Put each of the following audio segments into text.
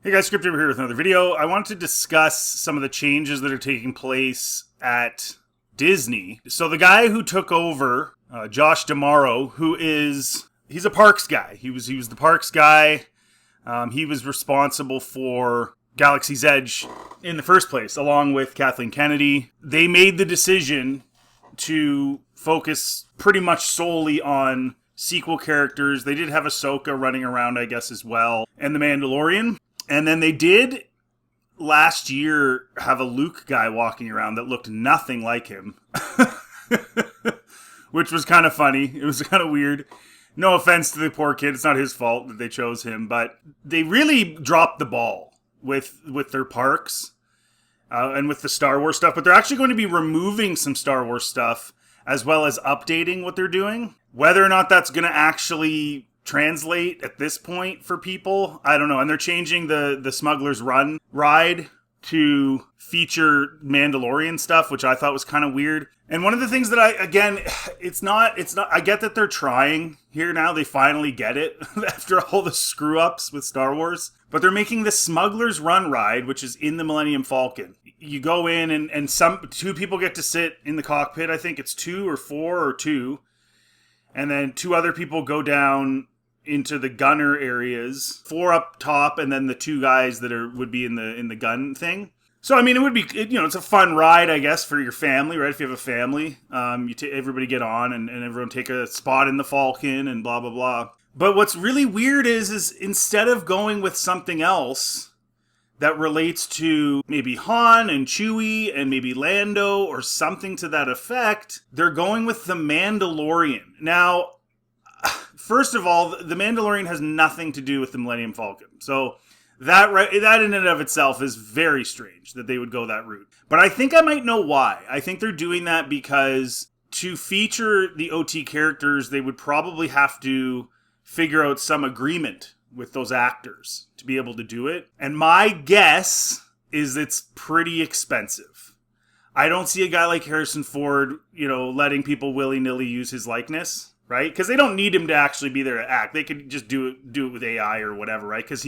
Hey guys, Script over here with another video. I wanted to discuss some of the changes that are taking place at Disney. So the guy who took over, Josh D'Amaro, he's a parks guy. He was the parks guy. He was responsible for Galaxy's Edge in the first place, along with Kathleen Kennedy. They made the decision to focus pretty much solely on sequel characters. They did have Ahsoka running around, I guess, as well, and The Mandalorian. And then they did last year have a Luke guy walking around that looked nothing like him, which was kind of funny. It was kind of weird. No offense to the poor kid. It's not his fault that they chose him, but they really dropped the ball with their parks and with the Star Wars stuff. But they're actually going to be removing some Star Wars stuff as well as updating what they're doing. Whether or not that's going to actually translate at this point for people, I don't know. And they're changing the Smuggler's Run ride to feature Mandalorian stuff, which I thought was kind of weird. And one of the things that I get that they're trying here now. They finally get it after all the screw ups with Star Wars. But they're making the Smuggler's Run ride, which is in the Millennium Falcon. You go in and two people get to sit in the cockpit. I think it's 2 or 4 or 2. And then 2 other people go down into the gunner areas, 4 up top, and then the 2 guys that would be in the gun thing. So I mean, it would be, it's a fun ride, I guess, for your family, right? If you have a family, everybody get on and everyone take a spot in the Falcon and blah blah blah. But what's really weird is instead of going with something else that relates to maybe Han and Chewie and maybe Lando or something to that effect, they're going with the Mandalorian. Now, first of all, the Mandalorian has nothing to do with the Millennium Falcon. So that in and of itself is very strange that they would go that route. But I think I might know why. I think they're doing that because to feature the OT characters, they would probably have to figure out some agreement with those actors to be able to do it. And my guess is it's pretty expensive. I don't see a guy like Harrison Ford, letting people willy-nilly use his likeness, right? Because they don't need him to actually be there to act. They could just do it with AI or whatever, right? Because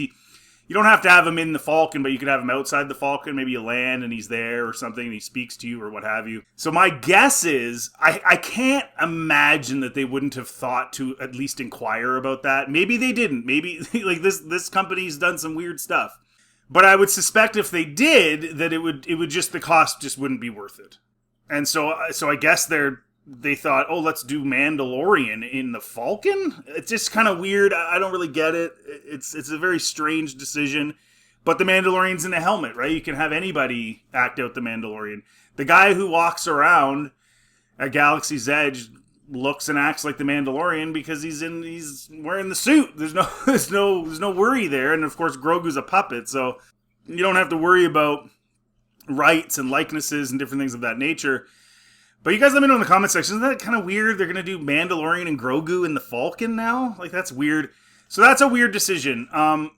you don't have to have him in the Falcon, but you could have him outside the Falcon. Maybe you land and he's there or something and he speaks to you or what have you. So my guess is, I can't imagine that they wouldn't have thought to at least inquire about that. Maybe they didn't. Maybe like this company's done some weird stuff. But I would suspect if they did, that it would just, the cost just wouldn't be worth it. And so I guess they thought, let's do Mandalorian in the Falcon? It's just kind of weird. I don't really get it. It's a very strange decision. But the Mandalorian's in a helmet, right? You can have anybody act out the Mandalorian. The guy who walks around at Galaxy's Edge looks and acts like the Mandalorian because he's wearing the suit. There's no worry there. And of course, Grogu's a puppet, so you don't have to worry about rights and likenesses and different things of that nature. But you guys let me know in the comment section. Isn't that kind of weird? They're going to do Mandalorian and Grogu in the Falcon now? Like, that's weird. So that's a weird decision.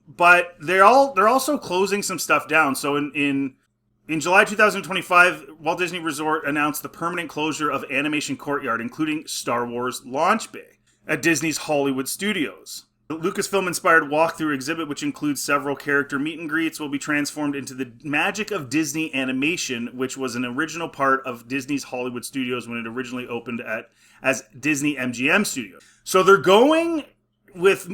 But they're also closing some stuff down. So in July 2025, Walt Disney Resort announced the permanent closure of Animation Courtyard, including Star Wars Launch Bay at Disney's Hollywood Studios. The Lucasfilm-inspired walkthrough exhibit, which includes several character meet and greets, will be transformed into the Magic of Disney Animation, which was an original part of Disney's Hollywood Studios when it originally opened as Disney MGM Studios. So they're going with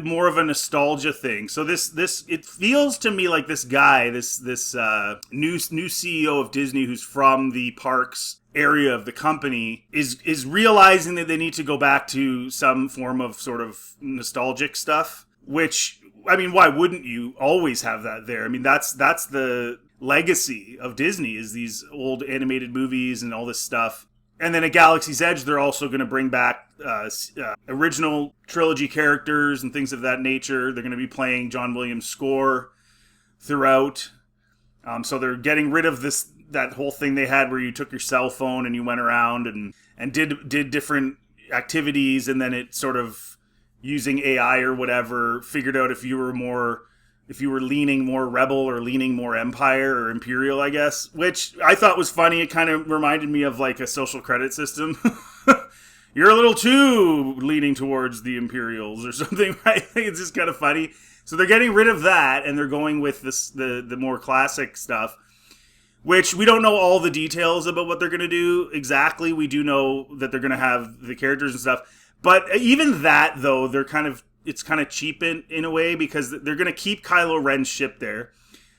more of a nostalgia thing. So it feels to me like this guy, this new CEO of Disney, who's from the parks area of the company, is realizing that they need to go back to some form of sort of nostalgic stuff, which, I mean, why wouldn't you always have that there? I mean, that's the legacy of Disney, is these old animated movies and all this stuff. And then at Galaxy's Edge, they're also going to bring back original trilogy characters and things of that nature. They're going to be playing John Williams' score throughout. So they're getting rid of that whole thing they had where you took your cell phone and you went around and did different activities, and then it sort of, using AI or whatever, figured out if you were leaning more Rebel or leaning more Empire or Imperial, I guess, which I thought was funny. It kind of reminded me of like a social credit system. You're a little too leaning towards the Imperials or something, right? I think it's just kind of funny. So they're getting rid of that, and they're going with the more classic stuff, which we don't know all the details about what they're going to do exactly. We do know that they're going to have the characters and stuff. But even that, though, it's kind of cheap in a way, because they're going to keep Kylo Ren's ship there.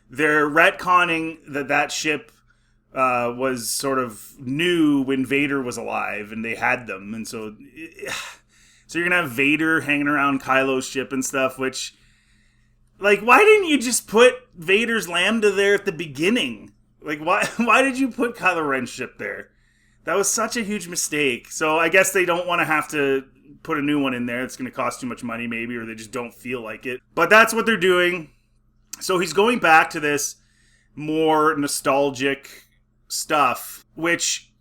They're retconning that ship was sort of new when Vader was alive, and they had them. And so you're going to have Vader hanging around Kylo's ship and stuff, which, like, why didn't you just put Vader's Lambda there at the beginning? Like, why did you put Kylo Ren's ship there? That was such a huge mistake. So I guess they don't want to have to put a new one in there. It's going to cost too much money maybe, or they just don't feel like it. But that's what they're doing. So he's going back to this more nostalgic stuff, which,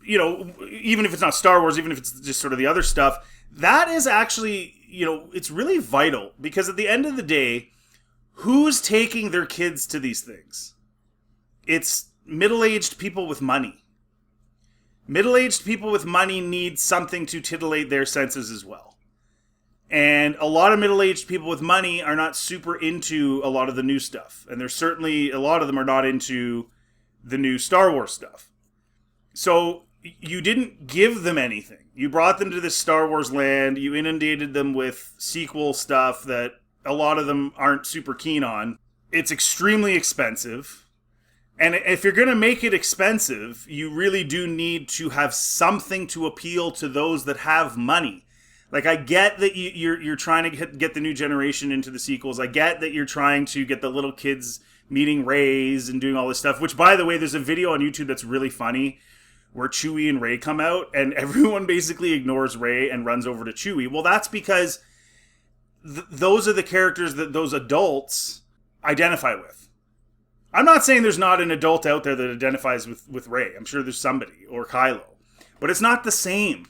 you know, even if it's not Star Wars, even if it's just sort of the other stuff, that is actually, you know, it's really vital, because at the end of the day, who's taking their kids to these things? It's middle-aged people with money. Middle-aged people with money need something to titillate their senses as well. And a lot of middle-aged people with money are not super into a lot of the new stuff. And there's certainly, a lot of them are not into the new Star Wars stuff. So you didn't give them anything. You brought them to this Star Wars land. You inundated them with sequel stuff that a lot of them aren't super keen on. It's extremely expensive. And if you're going to make it expensive, you really do need to have something to appeal to those that have money. Like, I get that you're trying to get the new generation into the sequels. I get that you're trying to get the little kids meeting Reys and doing all this stuff, which, by the way, there's a video on YouTube that's really funny where Chewie and Rey come out, and everyone basically ignores Rey and runs over to Chewie. Well, that's because those are the characters that those adults identify with. I'm not saying there's not an adult out there that identifies with Rey. I'm sure there's somebody, or Kylo. But it's not the same.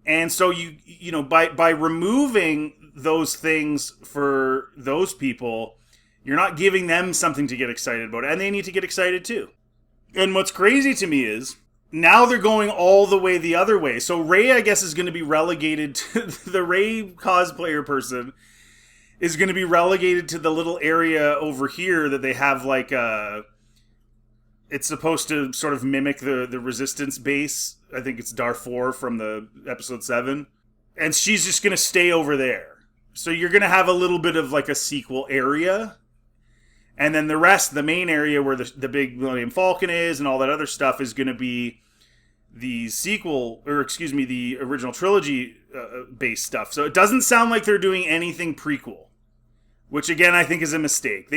And so you know, by removing those things for those people, you're not giving them something to get excited about. And they need to get excited too. And what's crazy to me is, now they're going all the way the other way. So Rey, I guess, is going to be relegated to the Rey cosplayer person is going to be relegated to the little area over here that they have, like, it's supposed to sort of mimic the Resistance base. I think it's Darfur from the episode 7. And she's just going to stay over there. So you're going to have a little bit of, like, a sequel area. And then the rest, the main area where the big Millennium Falcon is and all that other stuff, is going to be the sequel, or excuse me, the original trilogy based stuff. So it doesn't sound like they're doing anything prequel, which again I think is a mistake.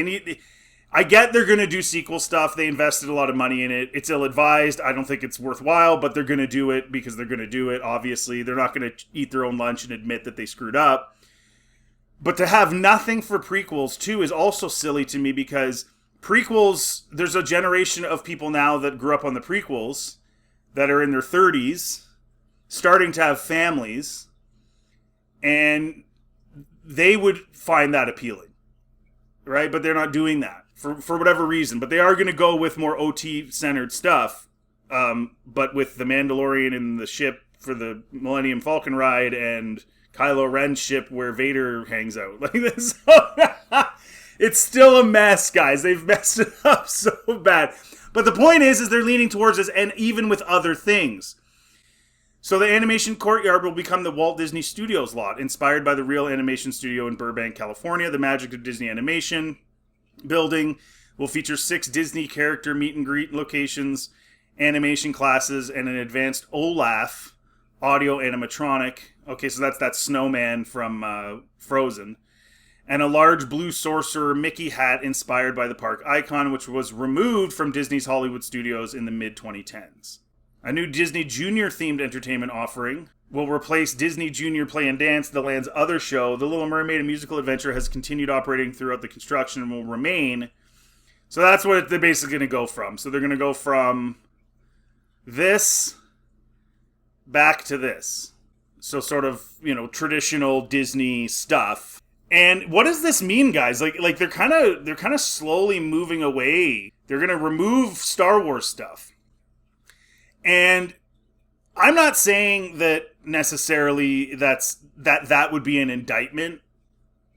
I get they're going to do sequel stuff. They invested a lot of money in it. It's ill-advised. I don't think it's worthwhile, but they're going to do it because they're going to do it. Obviously, they're not going to eat their own lunch and admit that they screwed up. But to have nothing for prequels too is also silly to me, because prequels, there's a generation of people now that grew up on the prequels that are in their 30s, starting to have families, and they would find that appealing, right? But they're not doing that for whatever reason. But they are going to go with more OT-centered stuff, but with the Mandalorian and the ship for the Millennium Falcon ride, and Kylo Ren's ship where Vader hangs out. Like this. It's still a mess, guys. They've messed it up so bad. But the point is they're leaning towards this, and even with other things. So the animation courtyard will become the Walt Disney Studios lot, inspired by the real animation studio in Burbank, California. The Magic of Disney Animation building will feature 6 Disney character meet and greet locations, animation classes, and an advanced OLAF audio animatronic. Okay, so that's that snowman from Frozen. And a large blue sorcerer Mickey hat inspired by the park icon, which was removed from Disney's Hollywood studios in the mid-2010s. A new Disney Junior-themed entertainment offering will replace Disney Junior Play and Dance, the land's other show. The Little Mermaid, a musical adventure, has continued operating throughout the construction and will remain. So that's what they're basically going to go from. So they're going to go from this back to this. So sort of, you know, traditional Disney stuff. And what does this mean, guys? Like they're kind of slowly moving away. They're going to remove Star Wars stuff. And I'm not saying that necessarily that would be an indictment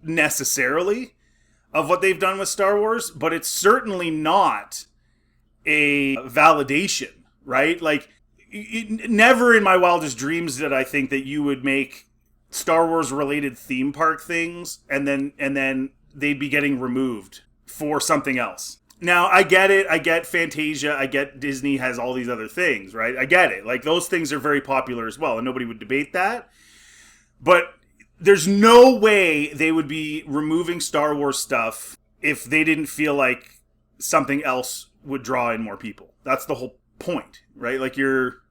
necessarily of what they've done with Star Wars, but it's certainly not a validation, right? Like, never in my wildest dreams did I think that you would make Star Wars related theme park things and then they'd be getting removed for something else. Now, I get it. I get Fantasia. I get Disney has all these other things, right? I get it. Like, those things are very popular as well, and nobody would debate that. But there's no way they would be removing Star Wars stuff if they didn't feel like something else would draw in more people. That's the whole point, right? Like, you're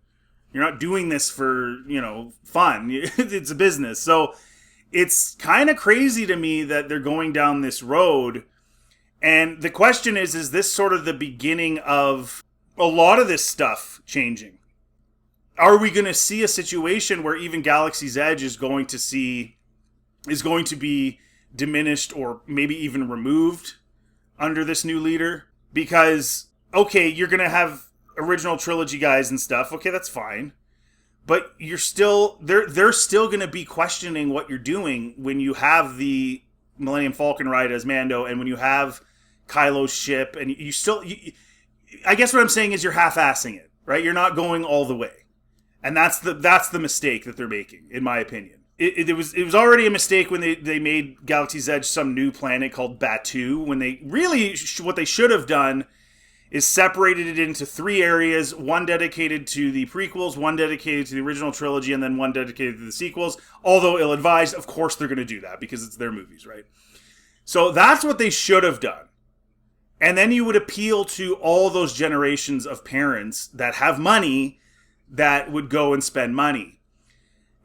not doing this for, fun. It's a business. So it's kind of crazy to me that they're going down this road. And the question is this sort of the beginning of a lot of this stuff changing? Are we going to see a situation where even Galaxy's Edge is going to be diminished or maybe even removed under this new leader? Because, okay, you're going to have original trilogy guys and stuff. Okay, that's fine. But they're still going to be questioning what you're doing when you have the Millennium Falcon ride as Mando and when you have Kylo's ship, and I guess what I'm saying is you're half-assing it, right? You're not going all the way. And that's the mistake that they're making, in my opinion. It was already a mistake when they made Galaxy's Edge some new planet called Batuu, when they really, what they should have done is separated it into 3 areas, one dedicated to the prequels, one dedicated to the original trilogy, and then one dedicated to the sequels. Although ill-advised, of course they're going to do that because it's their movies, right? So that's what they should have done. And then you would appeal to all those generations of parents that have money that would go and spend money.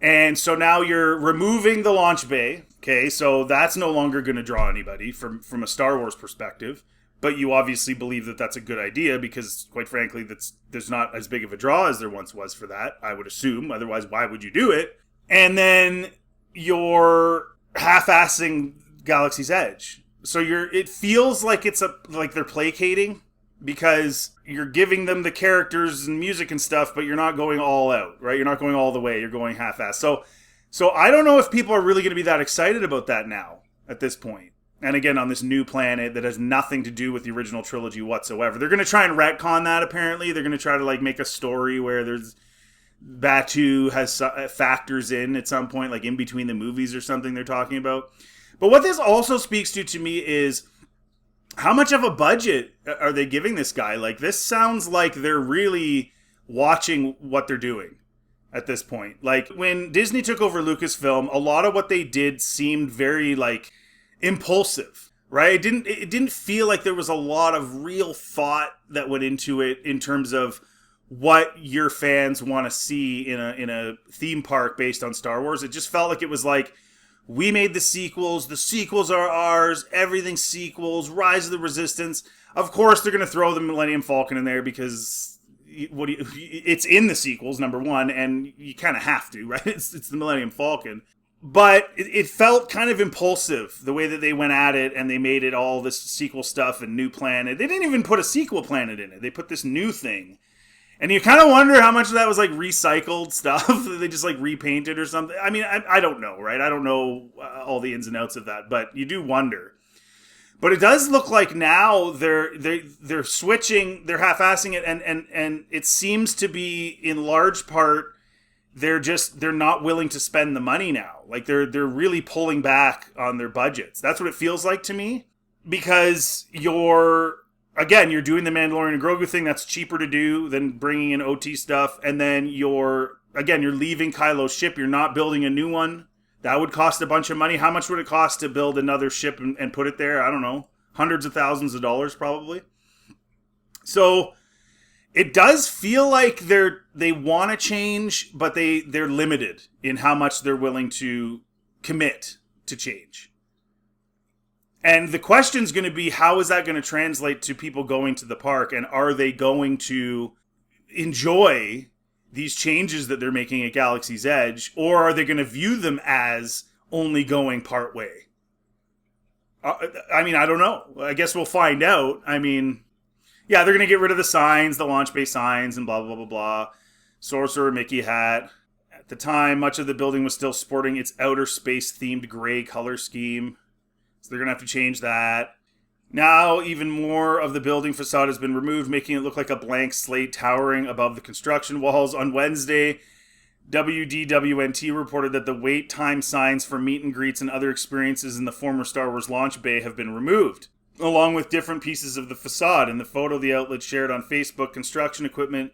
And so now you're removing the launch bay. Okay, so that's no longer going to draw anybody from a Star Wars perspective. But you obviously believe that that's a good idea because, quite frankly, there's not as big of a draw as there once was for that, I would assume. Otherwise, why would you do it? And then you're half-assing Galaxy's Edge. So it feels like like they're placating because you're giving them the characters and music and stuff, but you're not going all out, right? You're not going all the way. You're going half-assed. So I don't know if people are really going to be that excited about that now at this point. And again, on this new planet that has nothing to do with the original trilogy whatsoever. They're going to try and retcon that, apparently. They're going to try to make a story where there's Batuu has factors in at some point, like in between the movies or something they're talking about. But what this also speaks to me is how much of a budget are they giving this guy? Like, this sounds like they're really watching what they're doing at this point. Like, when Disney took over Lucasfilm, a lot of what they did seemed very, impulsive, right? It didn't feel like there was a lot of real thought that went into it in terms of what your fans want to see in a theme park based on Star Wars. It just felt like it was like, we made the sequels are ours, everything's sequels, Rise of the Resistance. Of course, they're going to throw the Millennium Falcon in there because it's in the sequels, number one, and you kind of have to, right? It's the Millennium Falcon. But it felt kind of impulsive, the way that they went at it, and they made it all this sequel stuff and new planet. They didn't even put a sequel planet in it. They put this new thing. And you kind of wonder how much of that was recycled stuff that they just repainted or something. I mean, I don't know, right? I don't know all the ins and outs of that, but you do wonder. But it does look like now they're switching, they're half-assing it, and it seems to be in large part they're not willing to spend the money now. Like they're really pulling back on their budgets. That's what it feels like to me, because you're doing the Mandalorian and Grogu thing. That's cheaper to do than bringing in OT stuff. And then you're leaving Kylo's ship. You're not building a new one. That would cost a bunch of money. How much would it cost to build another ship and put it there? I don't know. Hundreds of thousands of dollars probably. So it does feel like they want to change, but they're limited in how much they're willing to commit to change. And the question's going to be, how is that going to translate to people going to the park? And are they going to enjoy these changes that they're making at Galaxy's Edge? Or are they going to view them as only going part way? I mean, I don't know. I guess we'll find out. I mean, yeah, they're going to get rid of the signs, the launch bay signs, and blah, blah, blah, blah. Sorcerer Mickey hat. At the time, much of the building was still sporting its outer space-themed gray color scheme. So they're going to have to change that. Now, even more of the building facade has been removed, making it look like a blank slate towering above the construction walls. On Wednesday, WDWNT reported that the wait time signs for meet and greets and other experiences in the former Star Wars launch bay have been removed, along with different pieces of the facade. In the photo the outlet shared on Facebook, construction equipment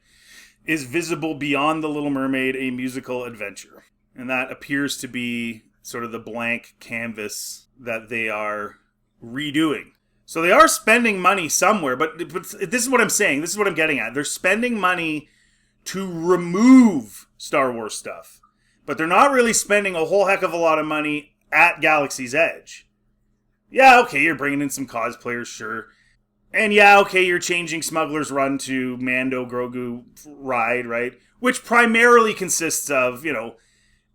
is visible beyond The Little Mermaid, a musical adventure. And that appears to be sort of the blank canvas that they are redoing. So they are spending money somewhere, but this is what I'm saying. This is what I'm getting at. They're spending money to remove Star Wars stuff, but they're not really spending a whole heck of a lot of money at Galaxy's Edge. Yeah, okay, you're bringing in some cosplayers, sure. And yeah, okay, you're changing Smuggler's Run to Mando Grogu ride, right? Which primarily consists of,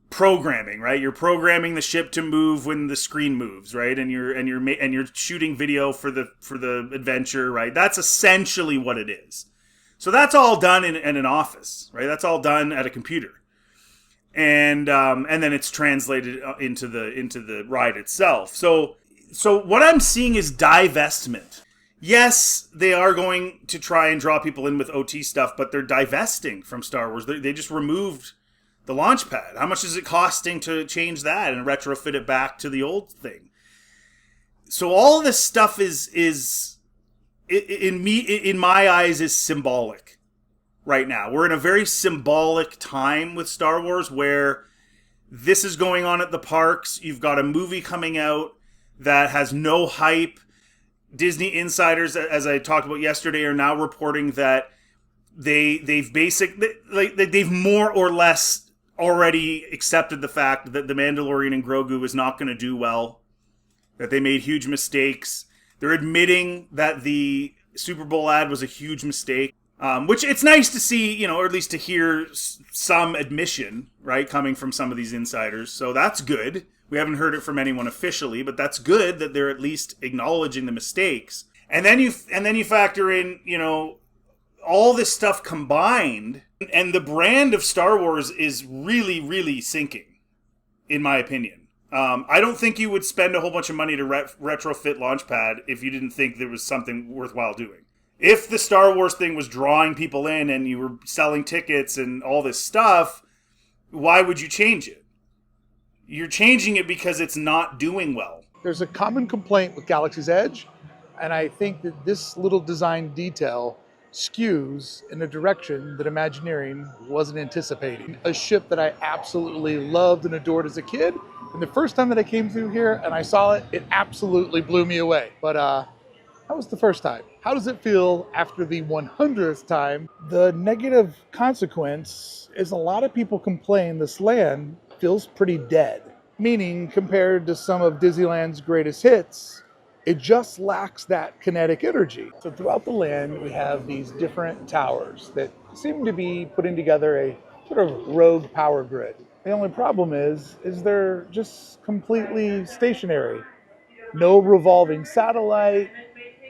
programming, right? You're programming the ship to move when the screen moves, right? And you're shooting video for the adventure, right? That's essentially what it is. So that's all done in an office, right? That's all done at a computer, and then it's translated into the ride itself. So what I'm seeing is divestment. Yes, they are going to try and draw people in with OT stuff, but they're divesting from Star Wars. They just removed the launch pad. How much is it costing to change that and retrofit it back to the old thing? So all of this stuff is in my eyes is symbolic right now. We're in a very symbolic time with Star Wars where this is going on at the parks. You've got a movie coming out that has no hype. Disney insiders, as I talked about yesterday, are now reporting that they've more or less already accepted the fact that The Mandalorian and Grogu is not going to do well, that they made huge mistakes. They're admitting that the Super Bowl ad was a huge mistake, which it's nice to see, or at least to hear some admission, right, coming from some of these insiders. So that's good. We haven't heard it from anyone officially, but that's good that they're at least acknowledging the mistakes. And then you factor in, all this stuff combined, and the brand of Star Wars is really, really sinking, in my opinion. I don't think you would spend a whole bunch of money to retrofit Launchpad if you didn't think there was something worthwhile doing. If the Star Wars thing was drawing people in and you were selling tickets and all this stuff, why would you change it? You're changing it because it's not doing well. There's a common complaint with Galaxy's Edge, and I think that this little design detail skews in a direction that Imagineering wasn't anticipating. A ship that I absolutely loved and adored as a kid, and the first time that I came through here and I saw it, it absolutely blew me away. But that was the first time. How does it feel after the 100th time? The negative consequence is a lot of people complain this land feels pretty dead, meaning compared to some of Disneyland's greatest hits, it just lacks that kinetic energy. So throughout the land, we have these different towers that seem to be putting together a sort of rogue power grid. The only problem is they're just completely stationary. No revolving satellite.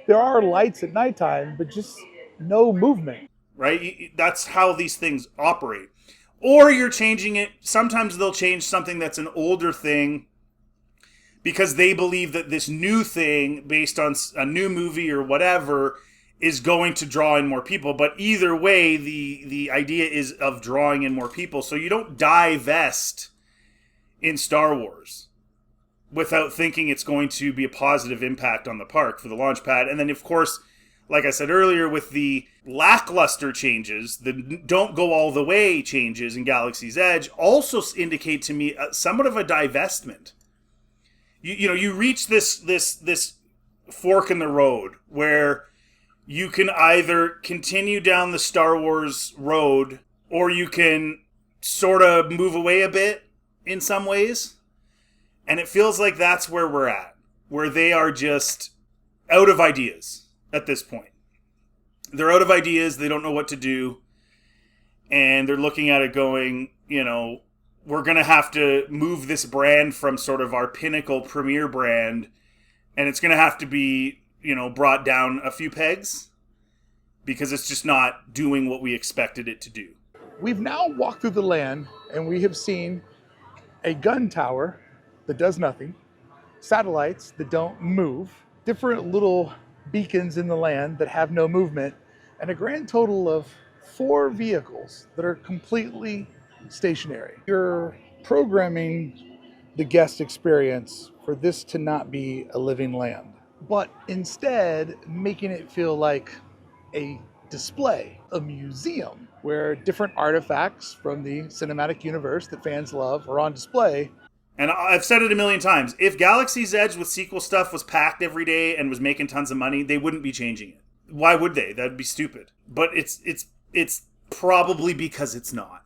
There are lights at nighttime, but just no movement. Right? That's how these things operate. Or you're changing it. Sometimes they'll change something that's an older thing because they believe that this new thing, based on a new movie or whatever, is going to draw in more people. But either way, the idea is of drawing in more people. So you don't divest in Star Wars without thinking it's going to be a positive impact on the park for the launch pad. And then, of course, like I said earlier, with the lackluster changes, the don't go all the way changes in Galaxy's Edge also indicate to me somewhat of a divestment. You reach this fork in the road where you can either continue down the Star Wars road or you can sort of move away a bit in some ways. And it feels like that's where we're at, where they are just out of ideas at this point. They're out of ideas. They don't know what to do. And they're looking at it going, we're going to have to move this brand from sort of our pinnacle premier brand. And it's going to have to be, brought down a few pegs because it's just not doing what we expected it to do. We've now walked through the land and we have seen a gun tower that does nothing, satellites that don't move, different little beacons in the land that have no movement, and a grand total of 4 vehicles that are completely stationary. You're programming the guest experience for this to not be a living land, but instead making it feel like a display, a museum, where different artifacts from the cinematic universe that fans love are on display. And I've said it a million times. If Galaxy's Edge with sequel stuff was packed every day and was making tons of money, they wouldn't be changing it. Why would they? That'd be stupid. But it's probably because it's not.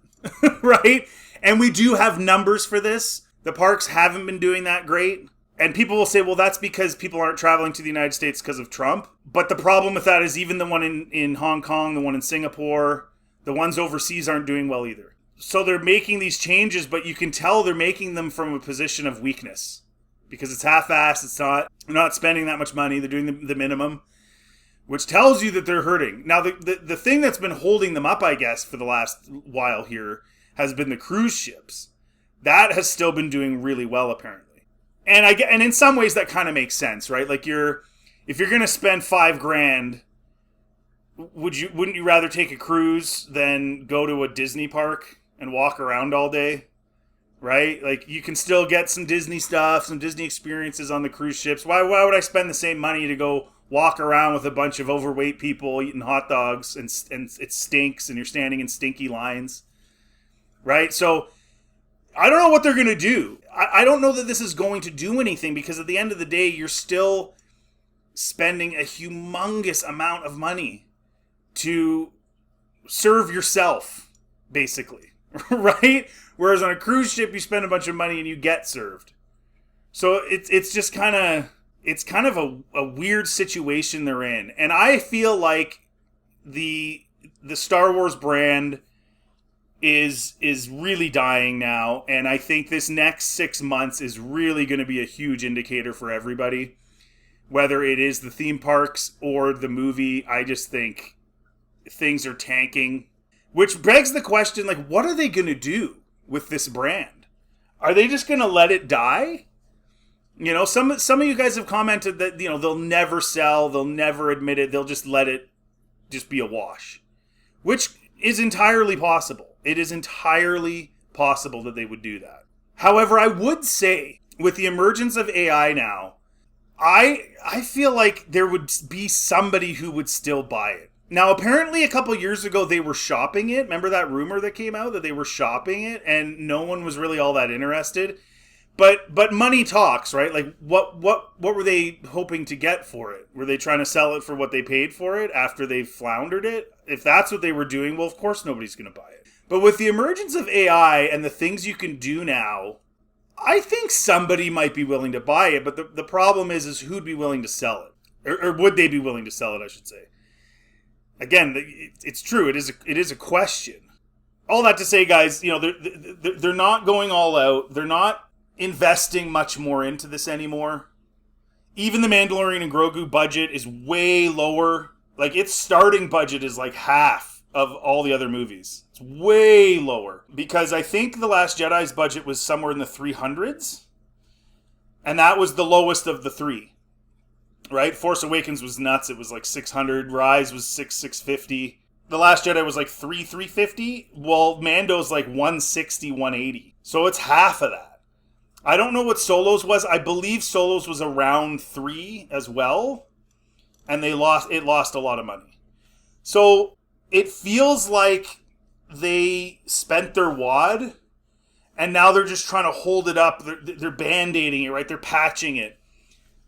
Right? And we do have numbers for this. The parks haven't been doing that great. And people will say, well, that's because people aren't traveling to the United States because of Trump. But the problem with that is even the one in Hong Kong, the one in Singapore, the ones overseas aren't doing well either. So they're making these changes, but you can tell they're making them from a position of weakness. Because it's half-assed, they're not spending that much money, they're doing the minimum. Which tells you that they're hurting. Now, the thing that's been holding them up, I guess, for the last while here, has been the cruise ships. That has still been doing really well, apparently. And in some ways that kind of makes sense, right? Like if you're going to spend $5,000, wouldn't you rather take a cruise than go to a Disney park and walk around all day? Right? Like you can still get some Disney stuff, some Disney experiences on the cruise ships. Why would I spend the same money to go walk around with a bunch of overweight people eating hot dogs and it stinks and you're standing in stinky lines? Right? So I don't know what they're going to do. I don't know that this is going to do anything because at the end of the day, you're still spending a humongous amount of money to serve yourself, basically. Right? Whereas on a cruise ship, you spend a bunch of money and you get served. So it's just kind of a weird situation they're in. And I feel like the Star Wars brand is really dying now, and I think this next 6 months is really going to be a huge indicator for everybody. Whether it is the theme parks or the movie, I just think things are tanking. Which begs the question, like, what are they going to do with this brand? Are they just going to let it die? You know, some of you guys have commented that, you know, they'll never sell, they'll never admit it, they'll just let it just be a wash. Which is entirely possible. It is entirely possible that they would do that. However, I would say, with the emergence of AI now, I feel like there would be somebody who would still buy it. Now, apparently a couple years ago, they were shopping it. Remember that rumor that came out that they were shopping it and no one was really all that interested? But money talks, right? Like, what were they hoping to get for it? Were they trying to sell it for what they paid for it after they floundered it? If that's what they were doing, well, of course nobody's going to buy it. But with the emergence of AI and the things you can do now, I think somebody might be willing to buy it. But the problem is who'd be willing to sell it? Or would they be willing to sell it, I should say. Again, it's true. It is a question. All that to say, guys, you know, they're not going all out. They're not investing much more into this anymore. Even the Mandalorian and Grogu budget is way lower. Like, its starting budget is like half of all the other movies. It's way lower. Because I think The Last Jedi's budget was somewhere in the 300s. And that was the lowest of the three. Right? Force Awakens was nuts. It was like 600. Rise was 650. The Last Jedi was like 350. Well, Mando's like 160, 180. So it's half of that. I don't know what Solo's was. I believe Solo's was around 3 as well. And it lost a lot of money. So it feels like they spent their wad and now they're just trying to hold it up. They're band-aiding it, right? They're patching it.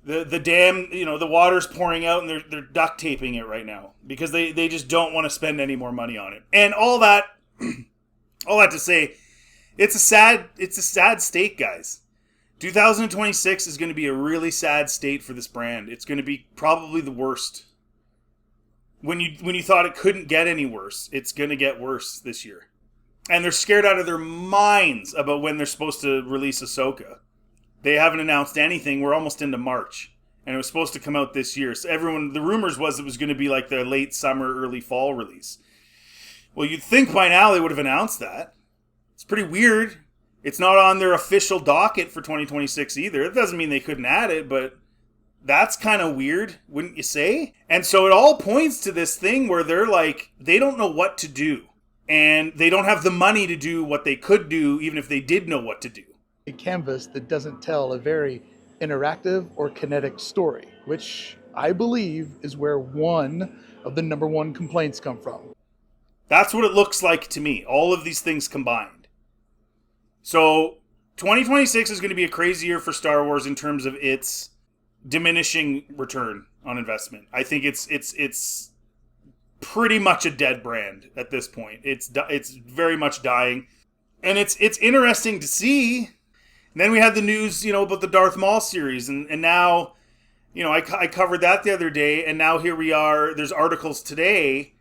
The dam, you know, the water's pouring out and they're duct taping it right now because they just don't want to spend any more money on it. And all that to say, it's a sad state, guys. 2026 is going to be a really sad state for this brand. It's going to be probably the worst. When you thought it couldn't get any worse, it's going to get worse this year. And they're scared out of their minds about when they're supposed to release Ahsoka. They haven't announced anything. We're almost into March. And it was supposed to come out this year. So the rumors was it was going to be like the late summer, early fall release. Well, you'd think by now they would have announced that. It's pretty weird. It's not on their official docket for 2026 either. It doesn't mean they couldn't add it, but that's kind of weird, wouldn't you say? And so it all points to this thing where they're like, they don't know what to do. And they don't have the money to do what they could do, even if they did know what to do. A canvas that doesn't tell a very interactive or kinetic story, which I believe is where one of the number one complaints come from. That's what it looks like to me, all of these things combined. So 2026 is going to be a crazy year for Star Wars in terms of its diminishing return on investment. I think it's pretty much a dead brand at this point. It's very much dying, and it's interesting to see. And then we had the news, about the Darth Maul series, and now, I covered that the other day, and now here we are. There's articles today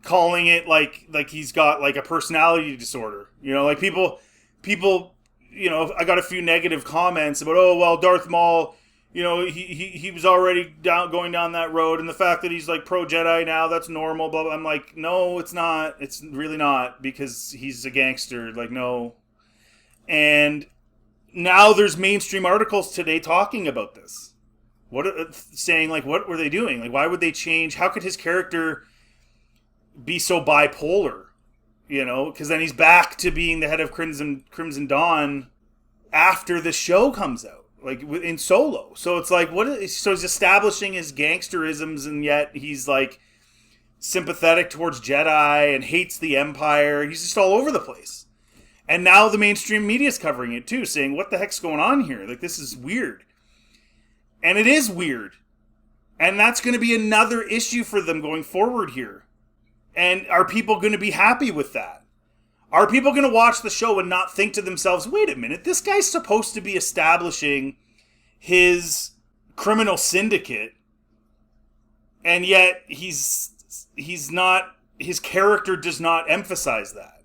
calling it like he's got like a personality disorder. Like people. I got a few negative comments about, oh well, Darth Maul. He was already going down that road, and the fact that he's like pro Jedi now, that's normal, blah, blah. I'm like, no, it's not. It's really not, because he's a gangster. Like, no. And now there's mainstream articles today talking about this. Saying, like, what were they doing? Like, why would they change? How could his character be so bipolar? Because then he's back to being the head of Crimson Dawn after the show comes out. Like in Solo. So it's like, so he's establishing his gangsterisms, and yet he's like sympathetic towards Jedi and hates the Empire. He's just all over the place. And now the mainstream media is covering it too, saying, what the heck's going on here? Like, this is weird. And it is weird. And that's going to be another issue for them going forward here. And are people going to be happy with that? Are people going to watch the show and not think to themselves, wait a minute, this guy's supposed to be establishing his criminal syndicate, and yet he's not, his character does not emphasize that.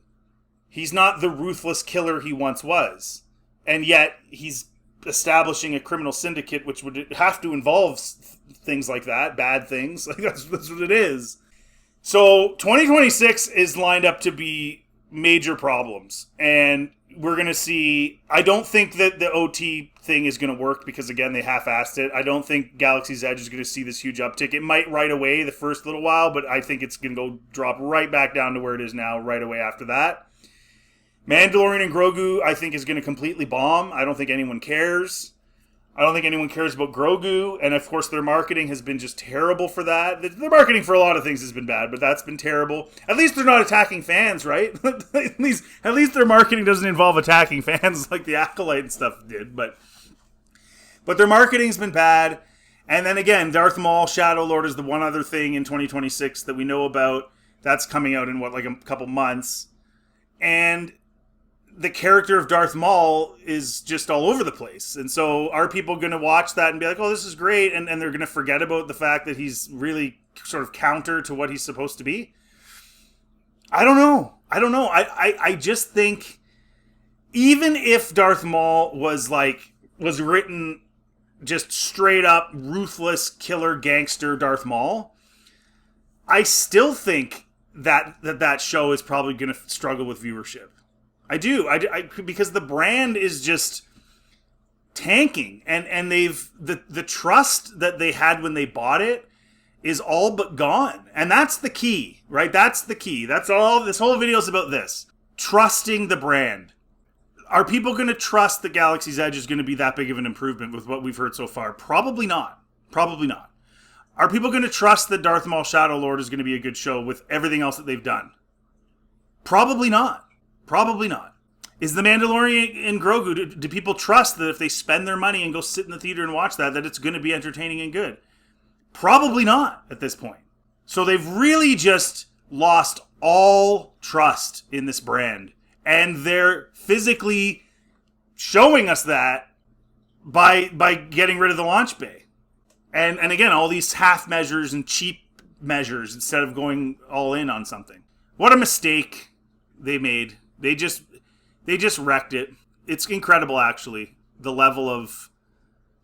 He's not the ruthless killer he once was. And yet he's establishing a criminal syndicate, which would have to involve things like that, bad things. Like that's what it is. So 2026 is lined up to be major problems, and we're going to see, I don't think that the OT thing is going to work, because again, they half-assed it. I don't think Galaxy's Edge is going to see this huge uptick. It might right away the first little while, but I think it's going to go drop right back down to where it is now right away after that. Mandalorian and Grogu, I think, is going to completely bomb. I don't think anyone cares. I don't think anyone cares about Grogu, and of course their marketing has been just terrible for that. Their marketing for a lot of things has been bad, but that's been terrible. At least they're not attacking fans, right? at least their marketing doesn't involve attacking fans like the Acolyte and stuff did, but their marketing's been bad. And then again, Darth Maul, Shadow Lord is the one other thing in 2026 that we know about. That's coming out in like a couple months. And the character of Darth Maul is just all over the place. And so are people going to watch that and be like, oh, this is great, and they're going to forget about the fact that he's really sort of counter to what he's supposed to be? I don't know. I just think even if Darth Maul was written just straight up ruthless killer gangster Darth Maul, I still think that show is probably going to struggle with viewership. I do. I because the brand is just tanking, and they've the trust that they had when they bought it is all but gone. And that's the key, right? That's the key. That's all this whole video is about, this. Trusting the brand. Are people going to trust that Galaxy's Edge is going to be that big of an improvement with what we've heard so far? Probably not. Probably not. Are people going to trust that Darth Maul Shadow Lord is going to be a good show with everything else that they've done? Probably not. Probably not. Is The Mandalorian and Grogu, do people trust that if they spend their money and go sit in the theater and watch that it's going to be entertaining and good? Probably not at this point. So they've really just lost all trust in this brand. And they're physically showing us that by getting rid of the launch bay. And again, all these half measures and cheap measures instead of going all in on something. What a mistake they made. They just wrecked it. It's incredible, actually, the level of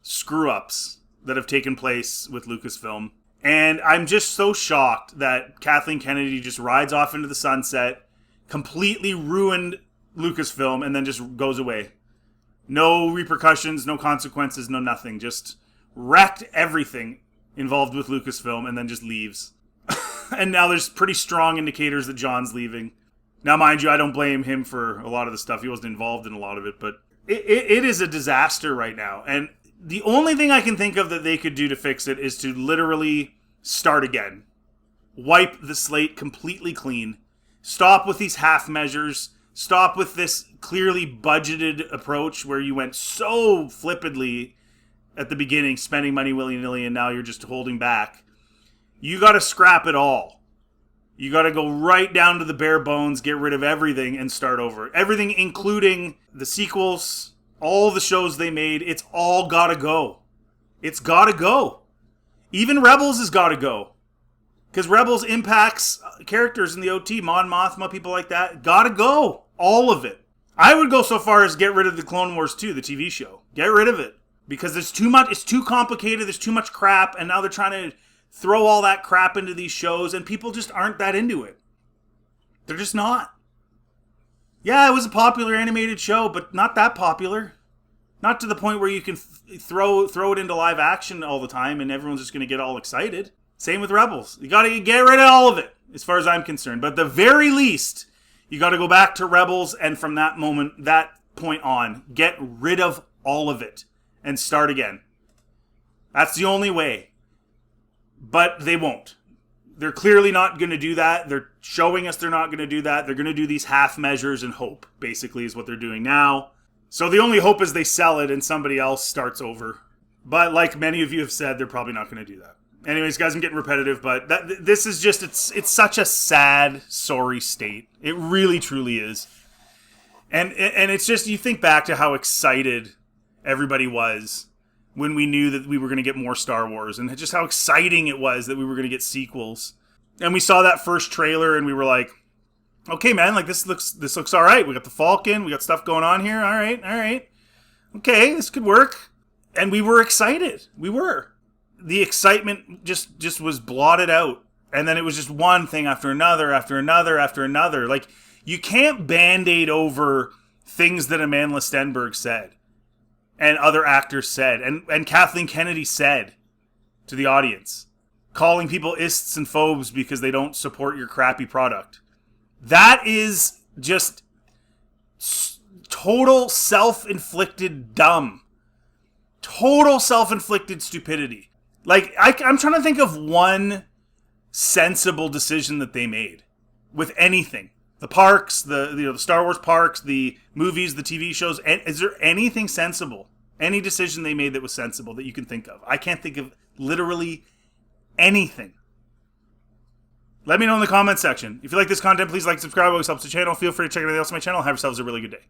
screw-ups that have taken place with Lucasfilm. And I'm just so shocked that Kathleen Kennedy just rides off into the sunset, completely ruined Lucasfilm and then just goes away. No repercussions, no consequences, no nothing. Just wrecked everything involved with Lucasfilm and then just leaves. And now there's pretty strong indicators that John's leaving. Now, mind you, I don't blame him for a lot of the stuff. He wasn't involved in a lot of it, but it is a disaster right now. And the only thing I can think of that they could do to fix it is to literally start again. Wipe the slate completely clean. Stop with these half measures. Stop with this clearly budgeted approach where you went so flippantly at the beginning, spending money willy-nilly, and now you're just holding back. You got to scrap it all. You got to go right down to the bare bones, get rid of everything, and start over. Everything, including the sequels, all the shows they made, it's all got to go. It's got to go. Even Rebels has got to go. Because Rebels impacts characters in the OT, Mon Mothma, people like that. Got to go. All of it. I would go so far as get rid of the Clone Wars 2, the TV show. Get rid of it. Because there's too much, it's too complicated, there's too much crap, and now they're trying to throw all that crap into these shows, and people just aren't that into it. They're just not. Yeah, it was a popular animated show, but not that popular. Not to the point where you can throw it into live action all the time, and everyone's just going to get all excited. Same with Rebels. You got to get rid of all of it, as far as I'm concerned. But at the very least, you got to go back to Rebels, and from that point on, get rid of all of it, and start again. That's the only way. But they won't. They're clearly not going to do that. They're showing us they're not going to do that. They're going to do these half measures and hope, basically, is what they're doing now. So the only hope is they sell it and somebody else starts over. But like many of you have said, they're probably not going to do that. Anyways, guys, I'm getting repetitive, but this is just, it's such a sad, sorry state. It really, truly is. And it's just, you think back to how excited everybody was when we knew that we were going to get more Star Wars, and just how exciting it was that we were going to get sequels. And we saw that first trailer and we were like, okay, man, like this looks all right. We got the Falcon, we got stuff going on here. All right. Okay, this could work. And we were excited. We were. The excitement just was blotted out. And then it was just one thing after another, after another, after another. Like, you can't Band-Aid over things that Amandla Stenberg said. And other actors said, and Kathleen Kennedy said to the audience, calling people ists and phobes because they don't support your crappy product. That is just total self-inflicted dumb. Total self-inflicted stupidity. Like, I'm trying to think of one sensible decision that they made with anything. The parks, the Star Wars parks, the movies, the TV shows. Is there anything sensible? Any decision they made that was sensible that you can think of? I can't think of literally anything. Let me know in the comments section. If you like this content, please like, subscribe. It always helps the channel. Feel free to check anything else on my channel. Have yourselves a really good day.